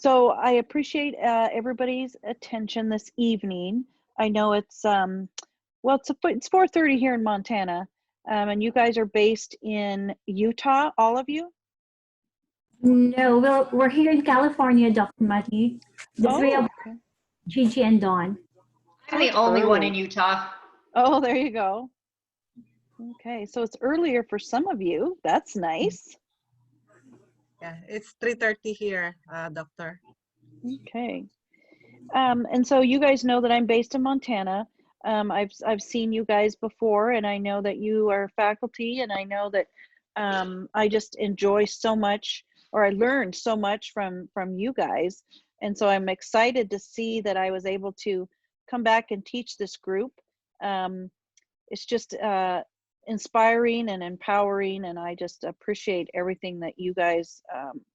So I appreciate everybody's attention this evening. I know it's well, it's 4:30 here in Montana, and you guys are based in Utah, all of you? No, we're here in California, Dr. Matty. The three of Okay. Gigi and Dawn. I'm the only one in Utah. Oh, there you go. Okay, so it's earlier for some of you. That's nice. Yeah, it's 3:30 here, doctor. Okay. And so you guys know that I'm based in Montana. I've seen you guys before, and I know that you are faculty, and I know that I just enjoy so much, or I learned so much from you guys. And so I'm excited to see that I was able to come back and teach this group. It's just inspiring and empowering, and I just appreciate everything that you guys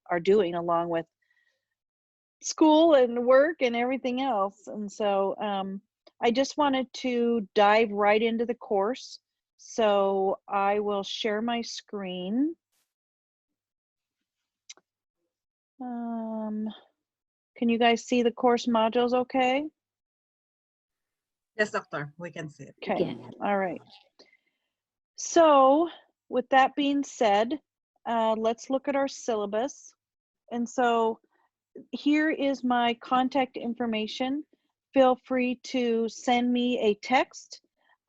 are doing along with school and work and everything else. And so I just wanted to dive right into the course. So I will share my screen. Can you guys see the course modules okay? Yes, doctor, we can see it. Okay, all right. So with that being said, let's look at our syllabus. And so here is my contact information. Feel free to send me a text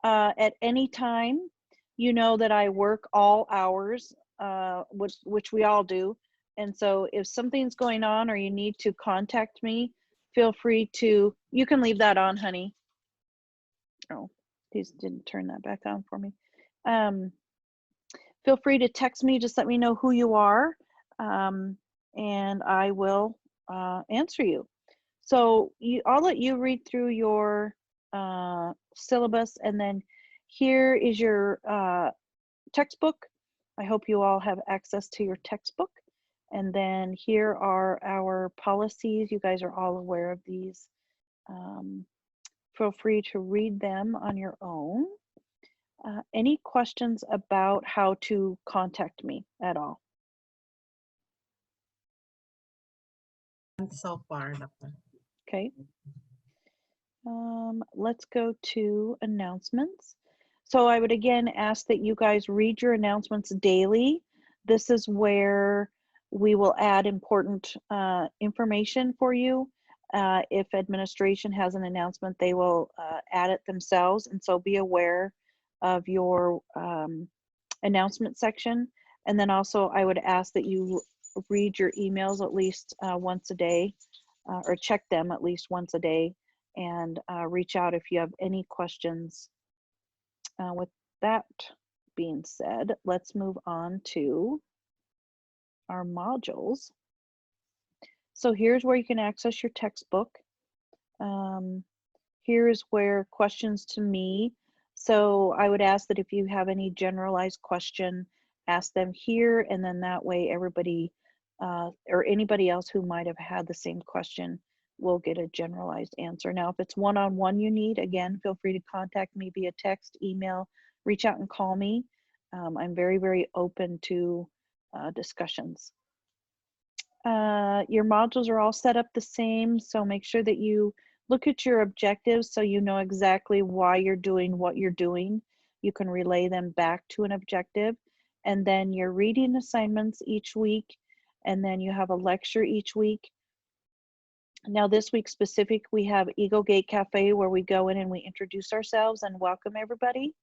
at any time. You know that I work all hours, which we all do. And so if something's going on or you need to contact me, feel free to, you can leave that on, honey. Oh, these didn't turn that back on for me. Feel free to text me, just let me know who you are, and I will answer you. So I'll let you read through your syllabus, and then here is your textbook. I hope you all have access to your textbook. And then here are our policies. You guys are all aware of these. Feel free to read them on your own. Any questions about how to contact me at all? So far, doctor. Okay. Let's go to announcements. So I would again ask that you guys read your announcements daily. This is where we will add important information for you. If administration has an announcement, they will add it themselves. And so be aware of your announcement section. And then also I would ask that you read your emails at least once a day, or check them at least once a day, and reach out if you have any questions. With that being said, let's move on to our modules. So here's where you can access your textbook. Here's where questions to me. So I would ask that if you have any generalized question, ask them here, and then that way everybody or anybody else who might have had the same question will get a generalized answer. Now, if it's one-on-one you need, again, feel free to contact me via text, email, reach out and call me. I'm very, very open to discussions. Your modules are all set up the same, so make sure that you look at your objectives so you know exactly why you're doing what you're doing. You can relay them back to an objective, and then your reading assignments each week, and then you have a lecture each week. Now this week specific, we have Eagle Gate Cafe where we go in and we introduce ourselves and welcome everybody.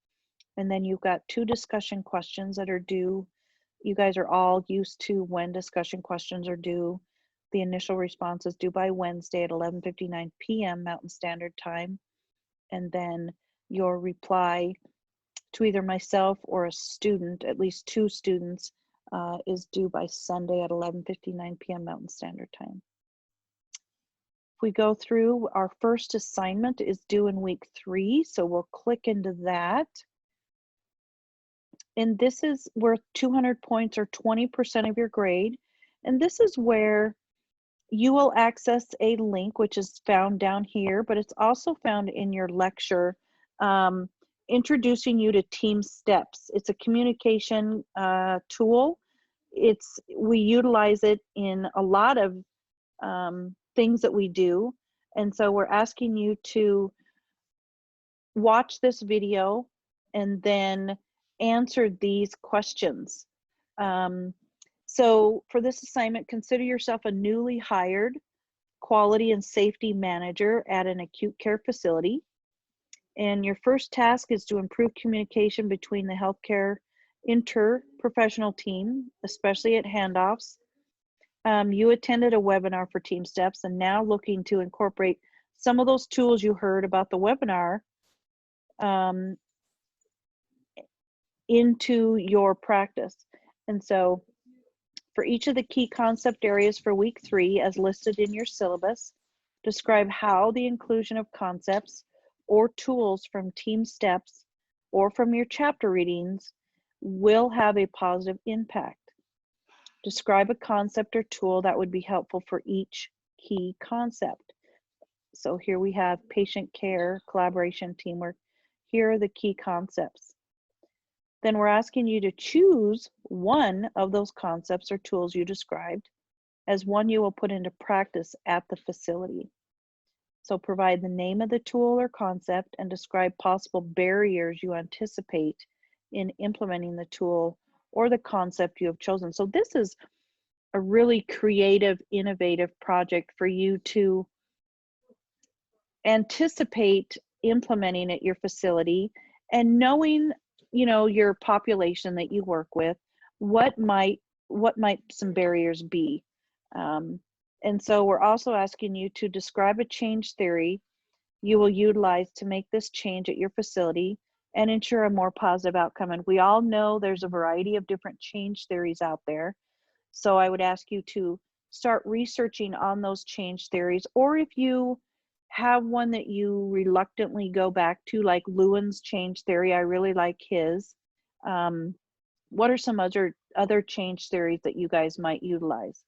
And then you've got 2 discussion questions that are due. You guys are all used to when discussion questions are due. The initial response is due by Wednesday at 11:59 p.m. Mountain Standard Time. And then your reply to either myself or a student, at least 2 students, is due by Sunday at 11:59 p.m. Mountain Standard Time. If we go through, our first assignment is due in week 3, so we'll click into that. And this is worth 200 points or 20% of your grade. And this is where you will access a link, which is found down here, but it's also found in your lecture, introducing you to Team Steps. It's a communication tool. We utilize it in a lot of things that we do. And so we're asking you to watch this video and then answer these questions. So for this assignment, consider yourself a newly hired quality and safety manager at an acute care facility. And your first task is to improve communication between the healthcare interprofessional team, especially at handoffs. You attended a webinar for Team Steps and now looking to incorporate some of those tools you heard about the webinar into your practice. And so for each of the key concept areas for week 3, as listed in your syllabus, describe how the inclusion of concepts or tools from Team Steps or from your chapter readings will have a positive impact. Describe a concept or tool that would be helpful for each key concept. So here we have patient care, collaboration, teamwork. Here are the key concepts. Then we're asking you to choose one of those concepts or tools you described as one you will put into practice at the facility. So provide the name of the tool or concept and describe possible barriers you anticipate in implementing the tool or the concept you have chosen. So this is a really creative, innovative project for you to anticipate implementing at your facility and knowing, you know, your population that you work with, what might some barriers be. And so we're also asking you to describe a change theory you will utilize to make this change at your facility and ensure a more positive outcome. And we all know there's a variety of different change theories out there. So I would ask you to start researching on those change theories, or if you have one that you reluctantly go back to, like Lewin's change theory, I really like his. What are some other change theories that you guys might utilize?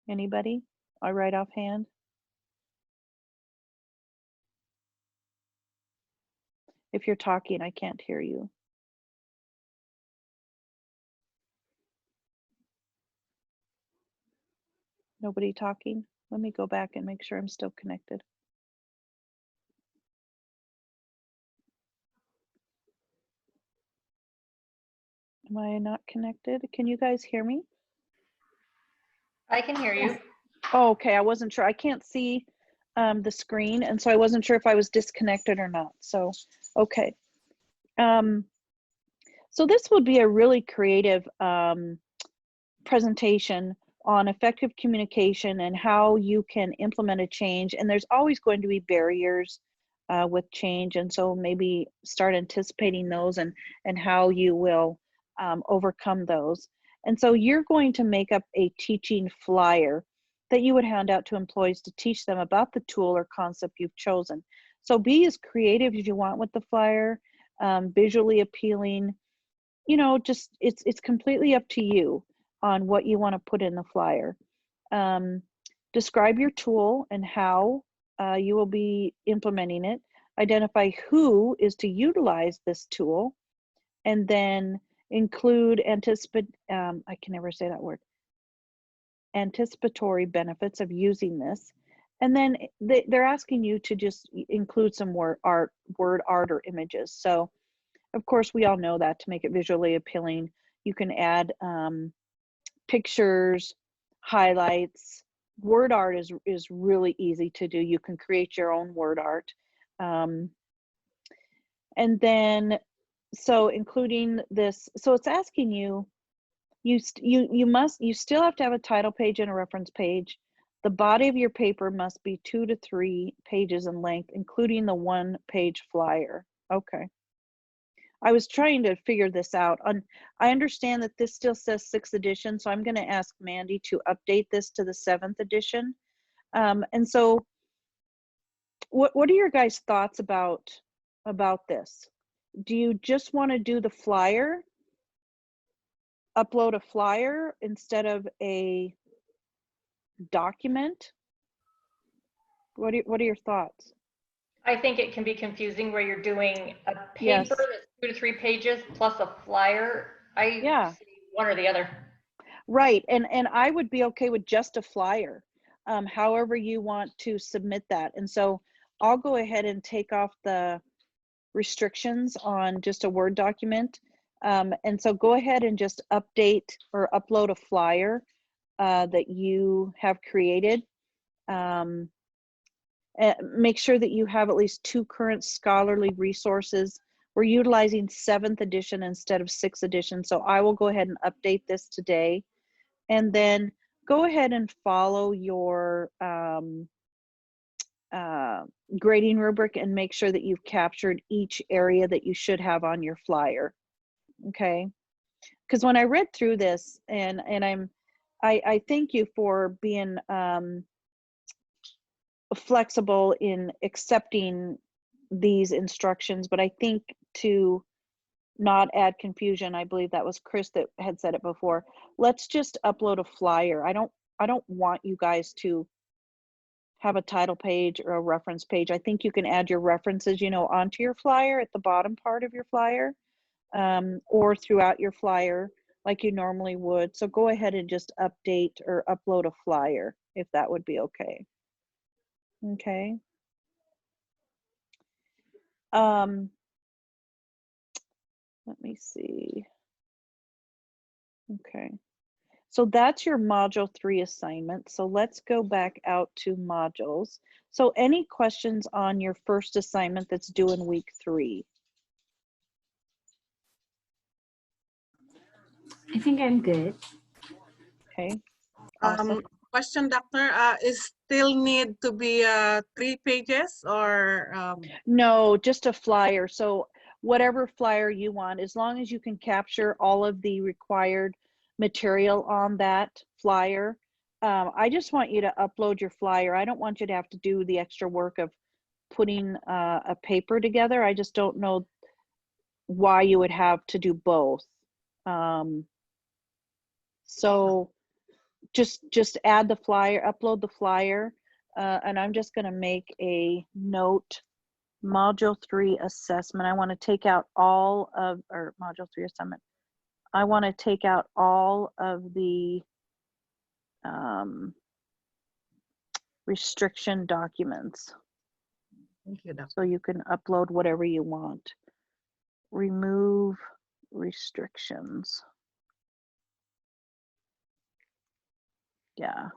Anybody? I right offhand? If you're talking, I can't hear you. Nobody talking? Let me go back and make sure I'm still connected. Am I not connected? Can you guys hear me? I can hear you. Oh, okay, I wasn't sure. I can't see the screen, and so I wasn't sure if I was disconnected or not. So, okay. So this would be a really creative presentation on effective communication and how you can implement a change. And there's always going to be barriers with change, and so maybe start anticipating those and how you will overcome those. And so you're going to make up a teaching flyer that you would hand out to employees to teach them about the tool or concept you've chosen. So be as creative as you want with the flyer, visually appealing. You know, just it's completely up to you on what you want to put in the flyer. Describe your tool and how you will be implementing it. Identify who is to utilize this tool, and then include I can never say that word, anticipatory benefits of using this. And then they're asking you to just include some word art or images. So of course we all know that to make it visually appealing, you can add pictures, highlights. Word art is really easy to do. You can create your own word art. And then, so including this, so it's asking you, you still have to have a title page and a reference page. The body of your paper must be 2 to 3 pages in length, including the 1-page flyer. Okay. I was trying to figure this out. I understand that this still says 6th edition, so I'm going to ask Mandy to update this to the 7th edition. And so what are your guys' thoughts about this? Do you just want to do the flyer, upload a flyer instead of a document? What are your thoughts? I think it can be confusing where you're doing a Yes. paper that's 2 to 3 pages plus a flyer. Yeah. see one or the other. Right, and I would be okay with just a flyer, however you want to submit that. And so I'll go ahead and take off the restrictions on just a Word document. And so go ahead and just update or upload a flyer that you have created. Make sure that you have at least 2 current scholarly resources. We're utilizing 7th edition instead of 6th edition, so I will go ahead and update this today. And then go ahead and follow your grading rubric and make sure that you've captured each area that you should have on your flyer. Okay, because when I read through this, and I thank you for being flexible in accepting these instructions, but I think to not add confusion, I believe that was Chris that had said it before, let's just upload a flyer. I don't want you guys to have a title page or a reference page. I think you can add your references, you know, onto your flyer at the bottom part of your flyer, or throughout your flyer like you normally would. So go ahead and just update or upload a flyer if that would be okay. Okay. Let me see. Okay. So that's your module 3 assignment. So let's go back out to modules. So any questions on your first assignment that's due in week 3? I think I'm good. Okay. Awesome. Question, Doctor, is still need to be 3 pages or? No, just a flyer. So whatever flyer you want, as long as you can capture all of the required material on that flyer. I just want you to upload your flyer. I don't want you to have to do the extra work of putting a paper together. I just don't know why you would have to do both. So just add the flyer, upload the flyer, and I'm just going to make a note. Module 3 assessment. I want to take out all of, or module 3 assignment. I want to take out all of the restriction documents. Thank you, Doctor. So you can upload whatever you want. Remove restrictions. Yeah.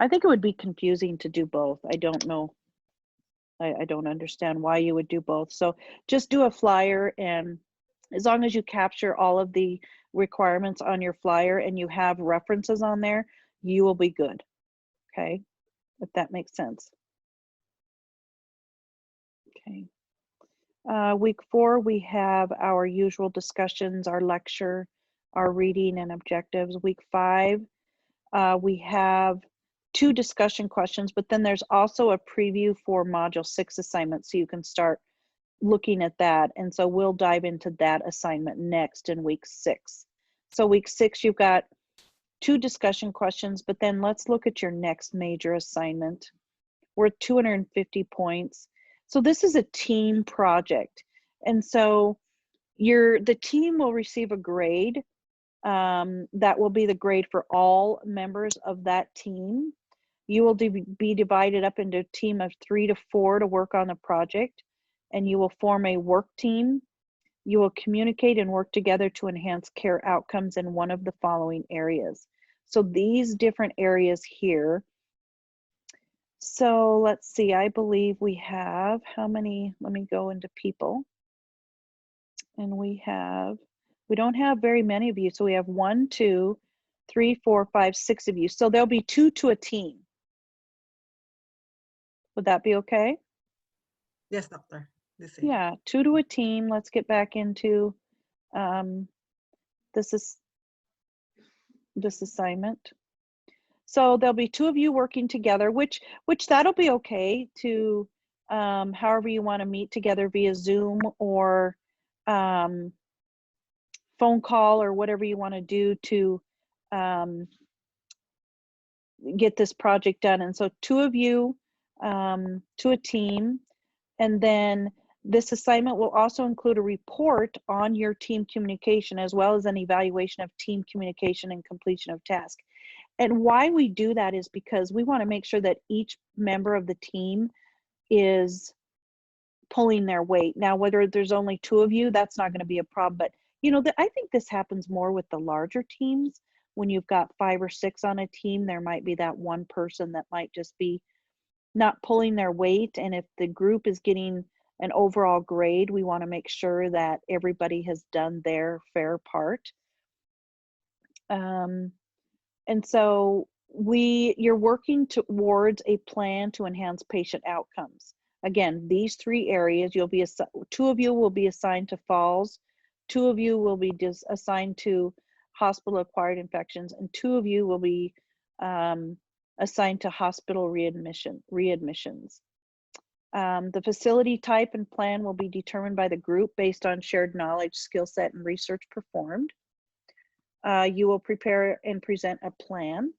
I think it would be confusing to do both. I don't know. I don't understand why you would do both. So just do a flyer, and as long as you capture all of the requirements on your flyer and you have references on there, you will be good. Okay, if that makes sense. Okay. Week 4, we have our usual discussions, our lecture, our reading and objectives. Week 5, we have 2 discussion questions, but then there's also a preview for module 6 assignment, so you can start looking at that. And so we'll dive into that assignment next in week 6. So week 6, you've got 2 discussion questions, but then let's look at your next major assignment. We're at 250 points. So this is a team project. And so the team will receive a grade. That will be the grade for all members of that team. You will be divided up into a team of 3 to 4 to work on the project, and you will form a work team. You will communicate and work together to enhance care outcomes in one of the following areas. So these different areas here. So let's see, I believe we have how many, let me go into people. And we don't have very many of you. So we have 1, 2, 3, 4, 5, 6 of you. So there'll be 2 to a team. Would that be okay? Yes, Doctor. Yeah, 2 to a team. Let's get back into this assignment. So there'll be 2 of you working together, which that'll be okay to however you want to meet together via Zoom or phone call or whatever you want to do to get this project done. And so 2 of you to a team, and then This assignment will also include a report on your team communication as well as an evaluation of team communication and completion of tasks. And why we do that is because we want to make sure that each member of the team is pulling their weight. Now, whether there's only 2 of you, that's not going to be a problem. But, you know, I think this happens more with the larger teams. When you've got 5 or 6 on a team, there might be that one person that might just be not pulling their weight. And if the group is getting an overall grade, we want to make sure that everybody has done their fair part. And so you're working towards a plan to enhance patient outcomes. Again, these 3 areas, 2 of you will be assigned to falls, 2 of you will be assigned to hospital-acquired infections, and 2 of you will be assigned to hospital readmissions. The facility type and plan will be determined by the group based on shared knowledge, skill set, and research performed. You will prepare and present a plan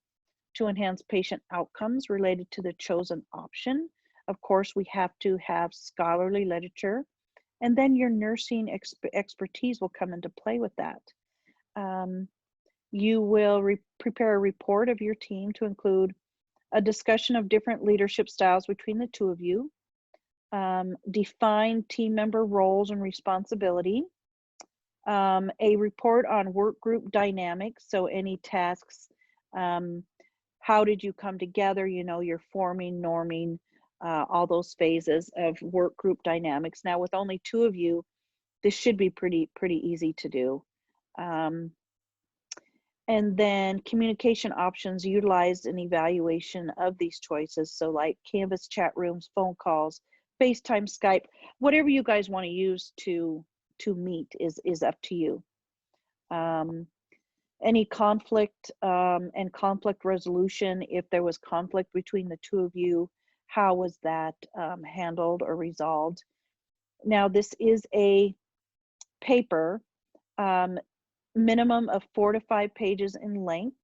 to enhance patient outcomes related to the chosen option. Of course, we have to have scholarly literature, and then your nursing expertise will come into play with that. You will prepare a report of your team to include a discussion of different leadership styles between the 2 of you, define team member roles and responsibility, a report on work group dynamics, so any tasks, how did you come together, you know, you're forming, norming, all those phases of work group dynamics. Now with only 2 of you, this should be pretty easy to do. And then communication options utilized in evaluation of these choices. So like Canvas chat rooms, phone calls, FaceTime, Skype, whatever you guys want to use to meet is up to you. Any conflict and conflict resolution, if there was conflict between the 2 of you, how was that handled or resolved? Now this is a paper, minimum of 4 to 5 pages in length,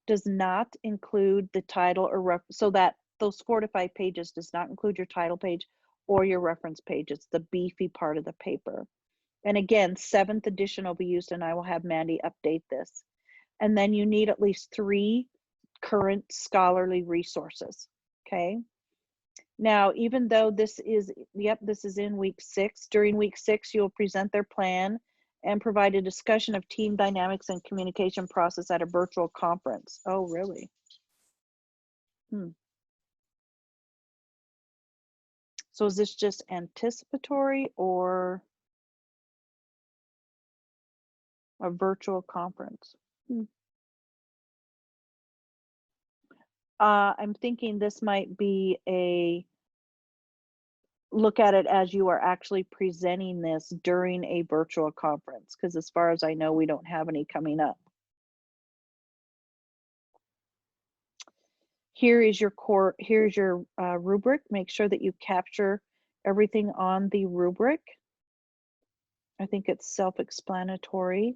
does not include the title or so that those 4 to 5 pages does not include your title page or your reference page. It's the beefy part of the paper. And again, 7th edition will be used, and I will have Mandy update this. And then you need at least 3 current scholarly resources, okay? Now, even though this is in week 6, during week 6, you'll present their plan and provide a discussion of team dynamics and communication process at a virtual conference. Oh, really? So is this just anticipatory or a virtual conference? I'm thinking this might be a look at it as you are actually presenting this during a virtual conference, because as far as I know, we don't have any coming up. Here is your here's your rubric. Make sure that you capture everything on the rubric. I think it's self-explanatory.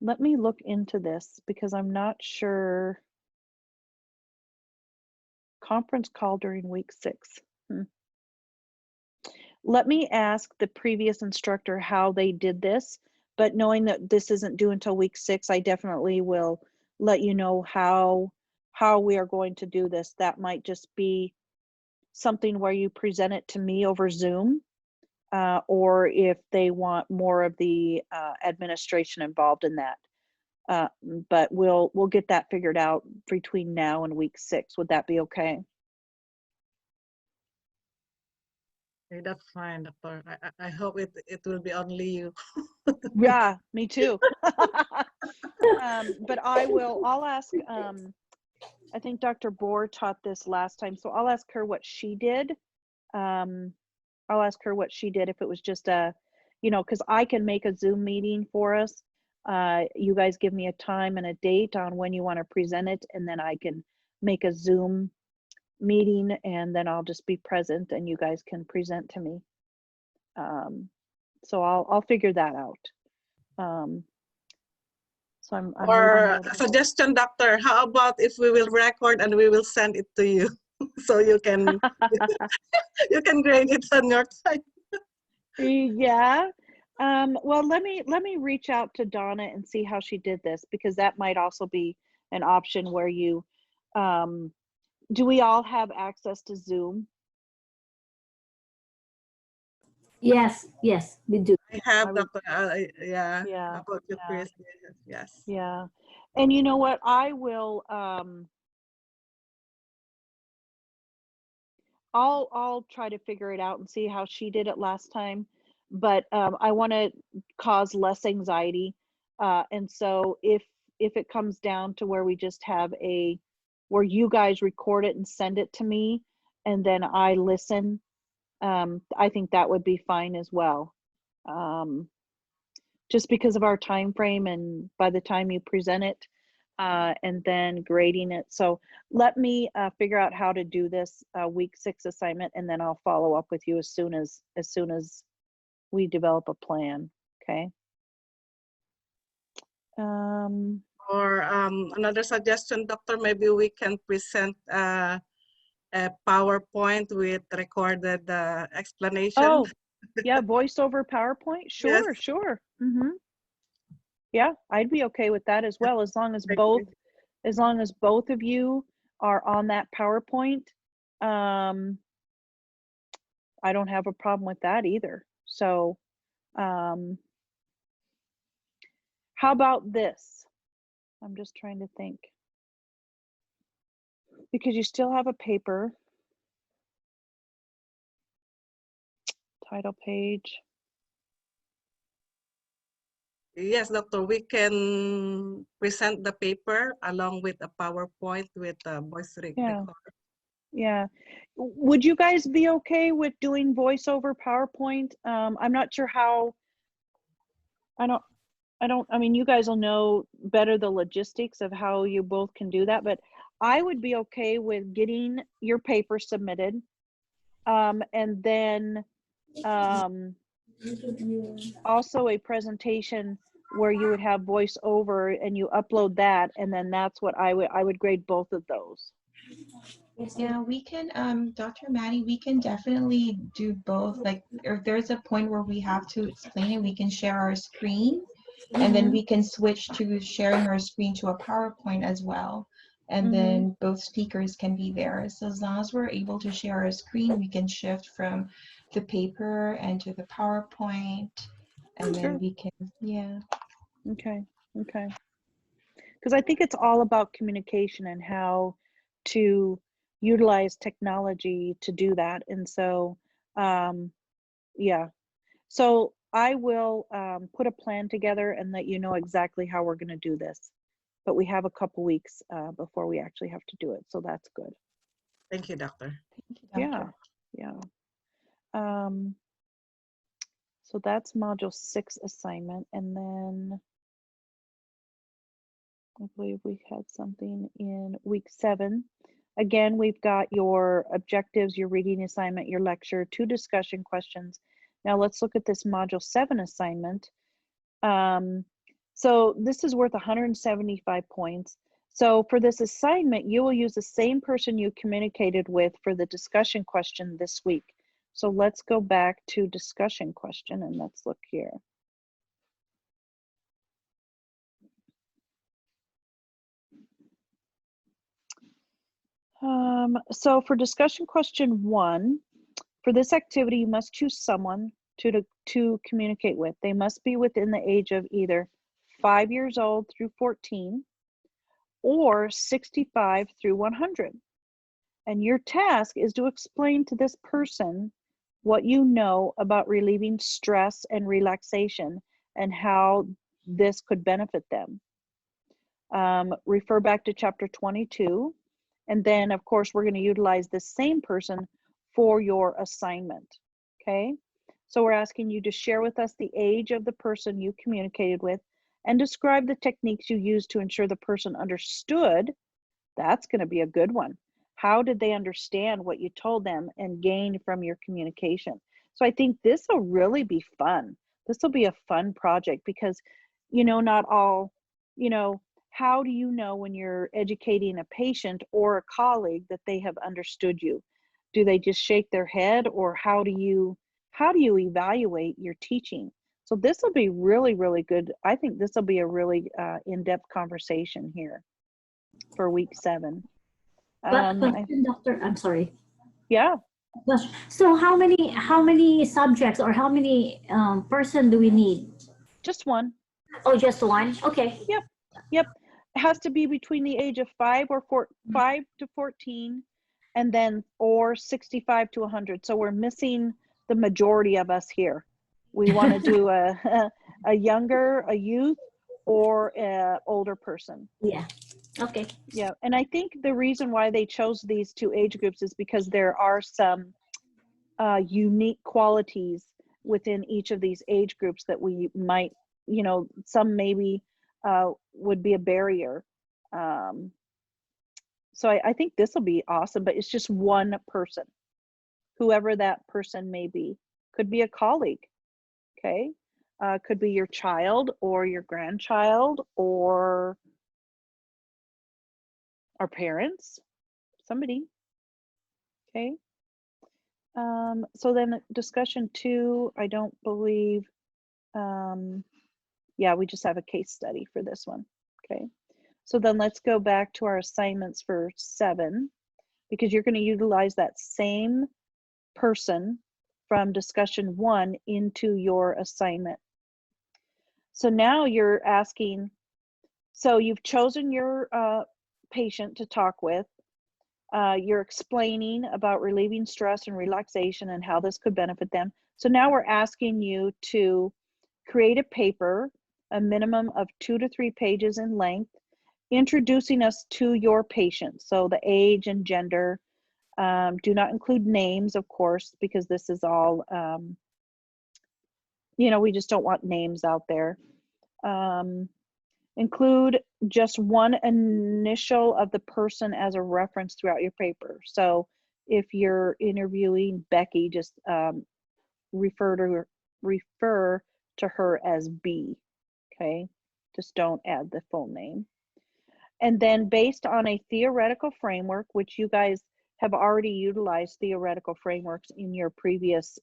Let me look into this because I'm not sure. Conference call during week 6. Let me ask the previous instructor how they did this, but knowing that this isn't due until week 6, I definitely will let you know how we are going to do this. That might just be something where you present it to me over Zoom, or if they want more of the administration involved in that. But we'll get that figured out between now and week 6. Would that be okay? Okay, that's fine, Doctor. I hope it will be only you. Yeah, me too. But I'll ask, I think Dr. Bohr taught this last time, so I'll ask her what she did. I'll ask her what she did if it was just a, you know, because I can make a Zoom meeting for us. You guys give me a time and a date on when you want to present it, and then I can make a Zoom meeting, and then I'll just be present and you guys can present to me. So I'll figure that out. So I'm Or leaving it. a suggestion, doctor, how about if we will record and we will send it to you so you can grade it on your time. Yeah. Well, let me reach out to Donna and see how she did this, because that might also be an option where you, do we all have access to Zoom? Yes, yes, we do. I have, I would- doctor. Yeah. Yeah, How about you, yeah. Chris? Yes. Yeah. And you know what? I will, I'll try to figure it out and see how she did it last time. But I want to cause less anxiety. And so if it comes down to where we just have where you guys record it and send it to me, and then I listen, I think that would be fine as well. Just because of our time frame, and by the time you present it, and then grading it. So let me figure out how to do this week 6 assignment, and then I'll follow up with you as soon as we develop a plan. Okay. Or another suggestion, doctor, maybe we can present a PowerPoint with recorded explanation. Oh, yeah, voice over PowerPoint. Yes. Sure, sure. Yeah, I'd be okay with that as well, as long as Thank both you. of you are on that PowerPoint. I don't have a problem with that either. So, how about this? I'm just trying to think. Because you still have a paper, title page. Yes, doctor, we can present the paper along with a PowerPoint with a voice Yeah. record. Yeah. Would you guys be okay with doing voice over PowerPoint? I'm not sure how, I mean, you guys will know better the logistics of how you both can do that, but I would be okay with getting your paper submitted. And then also a presentation where you would have voice over and you upload that, and then that's what I would grade both of those. Yeah, we can, Dr. Maddie, we can definitely do both. Like, if there's a point where we have to explain it, we can share our screen, and then we can switch to sharing our screen to a PowerPoint as well. And then both speakers can be there. So as long as we're able to share our screen, we can shift from the paper and to the PowerPoint, and then we can, yeah. Okay. Because I think it's all about communication and how to utilize technology to do that. And so, yeah. So I will put a plan together and let you know exactly how we're going to do this. But we have a couple weeks before we actually have to do it. So that's good. Thank you, doctor. Thank you, doctor. Yeah. So that's module 6 assignment. And then I believe we had something in week 7. Again, we've got your objectives, your reading assignment, your lecture, 2 discussion questions. Now let's look at this module 7 assignment. So this is worth 175 points. So for this assignment, you will use the same person you communicated with for the discussion question this week. So let's go back to discussion question and let's look here. So for discussion question 1, for this activity, you must choose someone to communicate with. They must be within the age of either 5 years old through 14 or 65 through 100. And your task is to explain to this person what you know about relieving stress and relaxation and how this could benefit them. Refer back to chapter 22. And then, of course, we're going to utilize the same person for your assignment. Okay. So we're asking you to share with us the age of the person you communicated with and describe the techniques you used to ensure the person understood. That's going to be a good one. How did they understand what you told them and gain from your communication? So I think this will really be fun. This will be a fun project because, you know, not all you know, how do you know when you're educating a patient or a colleague that they have understood you? Do they just shake their head, or how do you evaluate your teaching? So this will be really, really good. I think this will be a really in-depth conversation here for week 7. But doctor, I'm sorry. Yeah, So how many subjects or how many person do we need? just one. Oh, just one. Okay. Yep, yep. It has to be between the age of 5 to 14, and then or 65 to 100. So we're missing the majority of us here. We want to do a a youth, or a older person. Yeah. Okay. Yeah, and I think the reason why they chose these 2 age groups is because there are some unique qualities within each of these age groups that we might, some maybe would be a barrier. So I think this will be awesome, but it's just one person, whoever that person may be. Could be a colleague, okay? Could be your child or your grandchild or our parents, somebody, okay? So then discussion 2, I don't believe, yeah, we just have a case study for this one, okay? So then let's go back to our assignments for 7, because you're going to utilize that same person from discussion 1 into your assignment. So now you're asking, so you've chosen your patient to talk with. You're explaining about relieving stress and relaxation and how this could benefit them. So now we're asking you to create a paper, a minimum of 2 to 3 pages in length, introducing us to your patient. So the age and gender. Do not include names, of course, because this is all, we just don't want names out there. Include just one initial of the person as a reference throughout your paper. So if you're interviewing Becky, just refer to her as B, okay? Just don't add the full name. And then based on a theoretical framework, which you guys have already utilized theoretical frameworks in your previous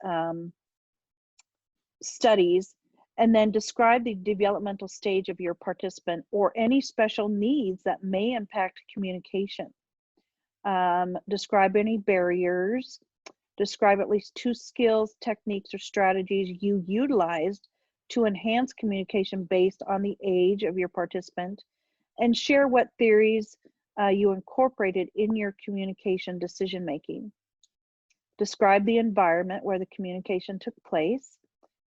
studies, and then describe the developmental stage of your participant or any special needs that may impact communication. Describe any barriers. Describe at least 2 skills, techniques, or strategies you utilized to enhance communication based on the age of your participant, and share what theories you incorporated in your communication decision making. Describe the environment where the communication took place,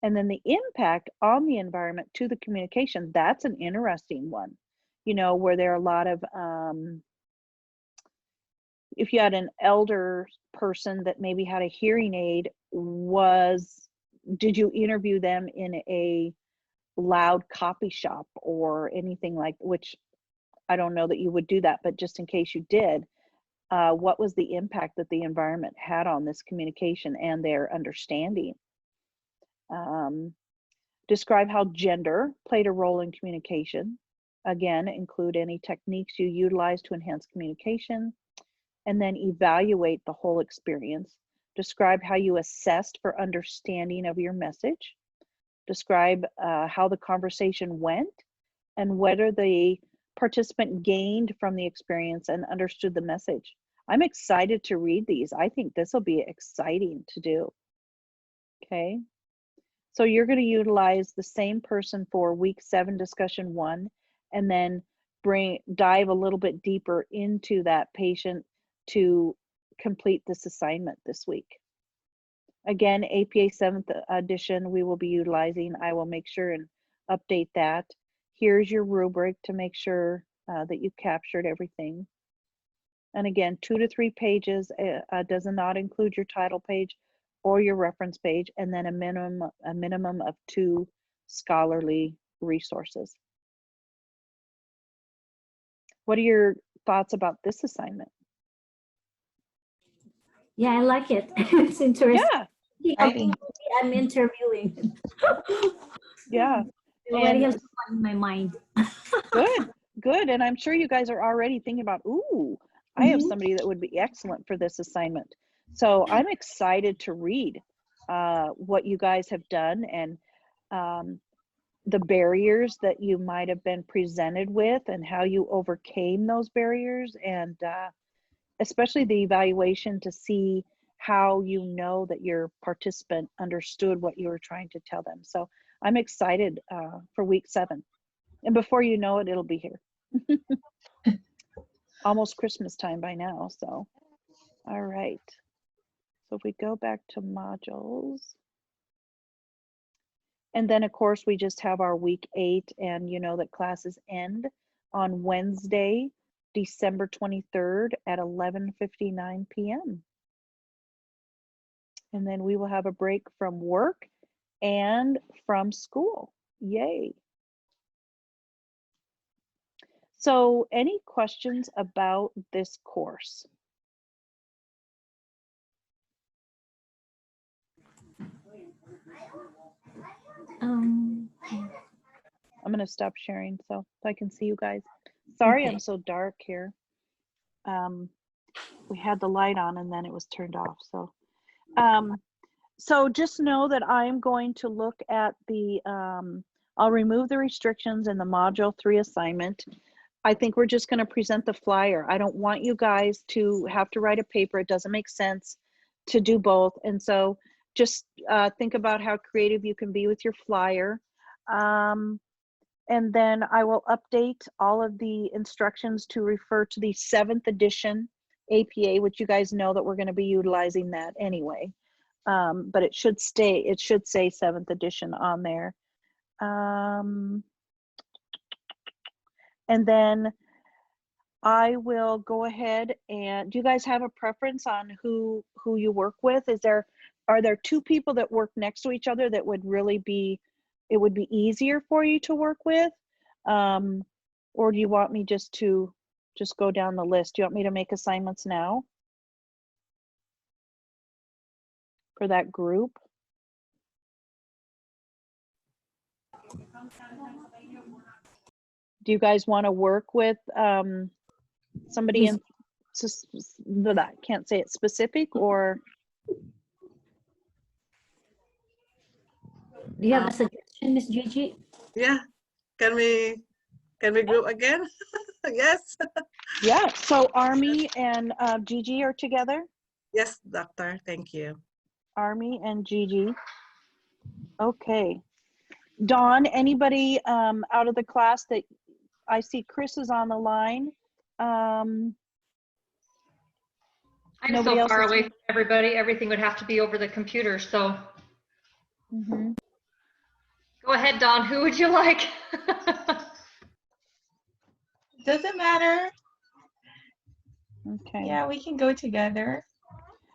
and then the impact on the environment to the communication. That's an interesting one, where there are a lot of, if you had an elder person that maybe had a hearing aid, did you interview them in a loud copy shop or anything like, which I don't know that you would do that, but just in case you did, what was the impact that the environment had on this communication and their understanding? Describe how gender played a role in communication. Again, include any techniques you utilize to enhance communication, and then evaluate the whole experience. Describe how you assessed for understanding of your message. Describe how the conversation went and whether the participant gained from the experience and understood the message. I'm excited to read these. I think this will be exciting to do. Okay. So you're going to utilize the same person for week 7, discussion 1, and then dive a little bit deeper into that patient to complete this assignment this week. Again, APA 7th edition we will be utilizing. I will make sure and update that. Here's your rubric to make sure that you captured everything. And again, 2 to 3 pages, does not include your title page or your reference page, and then a minimum of 2 scholarly resources. What are your thoughts about this assignment? Yeah, I like it. It's interesting. Yeah, I'm interviewing. yeah. I already And have someone in my mind. good, good. And I'm sure you guys are already thinking about, ooh, I have Mhm. somebody that would be excellent for this assignment. So I'm excited to read what you guys have done and the barriers that you might have been presented with and how you overcame those barriers, and especially the evaluation to see how you know that your participant understood what you were trying to tell them. So I'm excited for week 7. And before you know it, it'll be here. Almost Christmas time by now, so. All right. So if we go back to modules. And then of course we just have our week 8, and you know that classes end on Wednesday, December 23rd at 11:59 p.m. And then we will have a break from work and from school. Yay. So any questions about this course? Um, I'm going to stop sharing so I can see you guys. Sorry, Okay. I'm so dark here. We had the light on and then it was turned off. So just know that I'm going to look at the, I'll remove the restrictions in the module 3 assignment. I think we're just going to present the flyer. I don't want you guys to have to write a paper. It doesn't make sense to do both. And so just think about how creative you can be with your flyer. And then I will update all of the instructions to refer to the 7th edition APA, which you guys know that we're going to be utilizing that anyway. But it should say 7th edition on there. And then I will go ahead and, do you guys have a preference on who you work with? Are there 2 people that work next to each other that would really be, it would be easier for you to work with? Or do you want me just to go down the list? Do you want me to make assignments now for that group? Do you guys want to work with somebody in, can't say it specific, or? Do you have a suggestion, Miss Gigi? Yeah. Can we group again? Yes. Yeah, so Army and Gigi are together. Yes, doctor. Thank you. Army and Gigi. Okay. Dawn, anybody out of the class that, I see Chris is on the line. I'm Nobody so else far is away here? from everybody. Everything would have to be over the computer. So Mhm. go ahead, Dawn. Who would you like? Doesn't matter. Okay. Yeah, we can go together.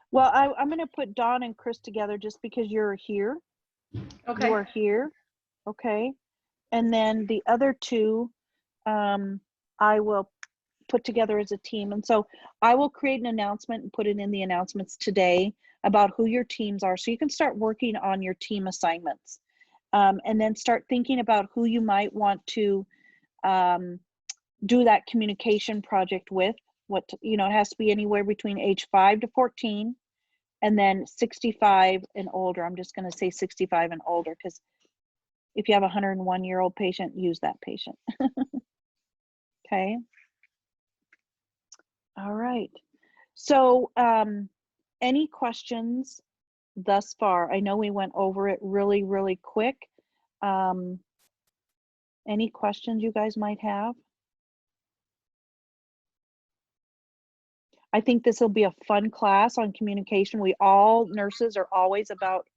Well, I'm going to put Dawn and Chris together just because you're here. Okay. You are here. Okay. And then the other 2, I will put together as a team. And so I will create an announcement and put it in the announcements today about who your teams are. So you can start working on your team assignments, and then start thinking about who you might want to do that communication project with. It has to be anywhere between age 5 to 14, and then 65 and older. I'm just going to say 65 and older, because if you have a 101-year-old patient, use that patient. Okay. All right. So any questions thus far? I know we went over it really, really quick. Any questions you guys might have? I think this will be a fun class on communication. Nurses are always about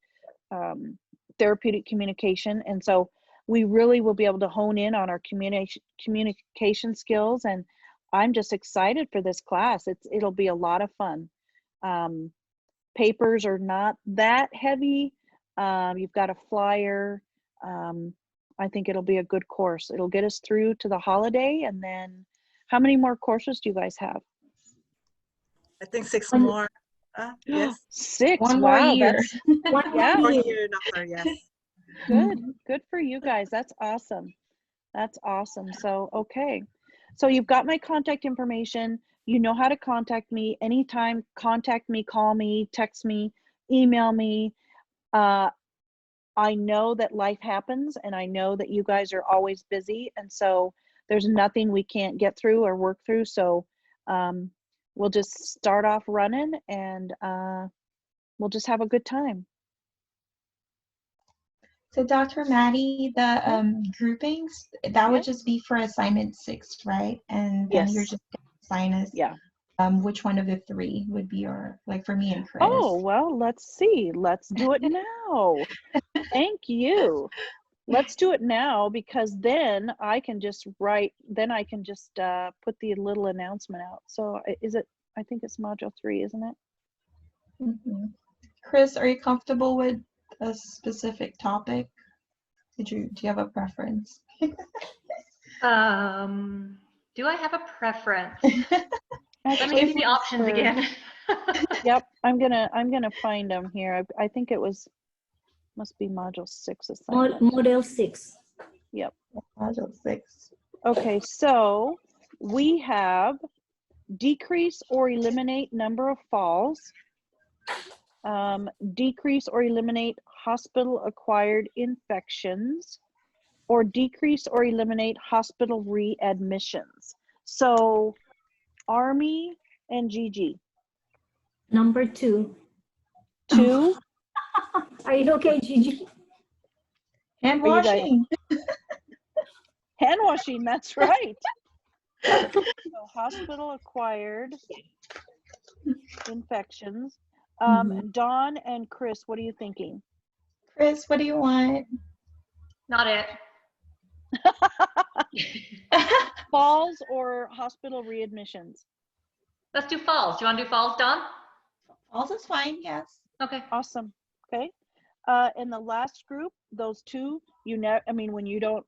therapeutic communication. And so we really will be able to hone in on our communication skills. And I'm just excited for this class. It'll be a lot of fun. Papers are not that heavy. You've got a flyer. I think it'll be a good course. It'll get us through to the holiday. And then how many more courses do you guys have? I think 6 more. Yes. 6. One more Wow, year. that's One yeah. more For year. here, doctor. Yes. Good. Good for you guys. That's awesome. That's awesome. So, okay. So you've got my contact information. You know how to contact me anytime. Contact me, call me, text me, email me. I know that life happens, and I know that you guys are always busy, and so there's nothing we can't get through or work through. So we'll just start off running, and we'll just have a good time. So Dr. Maddie, the groupings, that would Yeah. just be for assignment 6, right? And then you're Yes. just gonna assign us Yeah. which one of the 3 would be your, like for me and Chris. Oh, well, let's see. Let's do it now. Thank you. Let's do it now, because then I can just put the little announcement out. So is it, I think it's module 3, isn't it? Mhm. Chris, are you comfortable with a specific topic? Do you have a preference? Do I have a preference? Let me see the options again. Yep, I'm gonna find them here. I think it must be module 6 assignment. Model 6. Yep. Module 6. Okay, so we have decrease or eliminate number of falls, decrease or eliminate hospital-acquired infections, or decrease or eliminate hospital readmissions. So, Army and Gigi. Number 2. 2. Are you okay, Gigi? Hand Are you guys- washing. Hand washing, that's right. So hospital-acquired infections. Dawn and Chris, what are you thinking? Chris, what do you want? Not it. Falls or hospital readmissions? Let's do falls. Do you want to do falls, Dawn? Falls is fine, yes. Okay. Awesome. Okay. In the last group, those 2, when you don't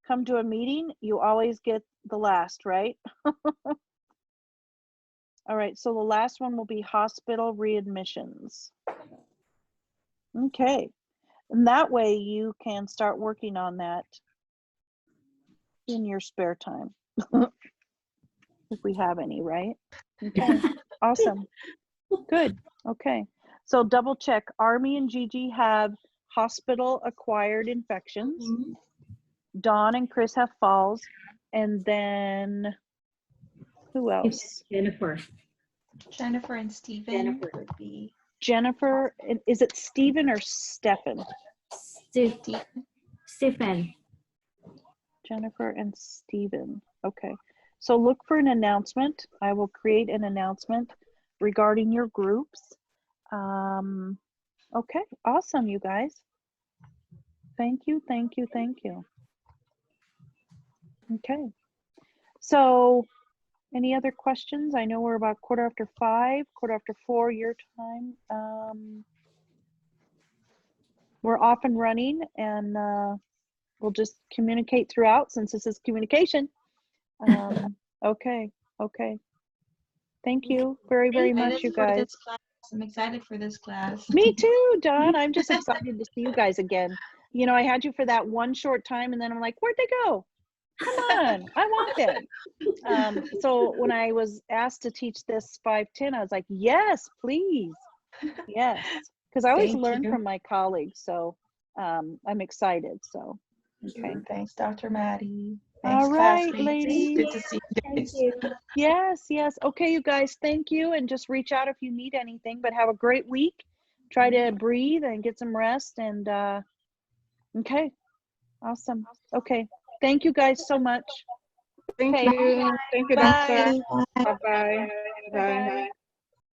come to a meeting, you always get the last, right? All right, so the last one will be hospital readmissions. Okay, and that way you can start working on that in your spare time, if we have any, right? Okay, awesome, good, okay. So double check, Army and Gigi have hospital-acquired infections. Dawn and Chris have falls, and then who else? Jennifer. Jennifer and Steven would be Jennifer, is it Stephen or Stefan? Stephen. Jennifer and Stephen. Okay. So look for an announcement. I will create an announcement regarding your groups. Okay, awesome, you guys. Thank you, thank you, thank you. Okay. So any other questions? I know we're about 5:15, 4:15 your time. We're off and running, and we'll just communicate throughout, since this is communication. Okay, okay. Thank you very, very much, you guys. I'm excited for this class. Me too, Dawn. I'm just excited to see you guys again. You know, I had you for that one short time, and then I'm like, where'd they go? Come on, I want them. So when I was asked to teach this 510, I was like, yes, please. Yes, because I always Thank learn you. from my colleagues. So I'm excited. So, okay. Thanks, Dr. Maddie. All Thanks, right, classmates. ladies. Good to see you Thank guys. you. Yes, yes. Okay, you guys, thank you. And just reach out if you need anything, but have a great week. Try to breathe and get some rest. And okay, awesome. Okay, thank you guys so much. Thank Okay. you. Thank you, Bye. Doctor. Bye-bye. Bye.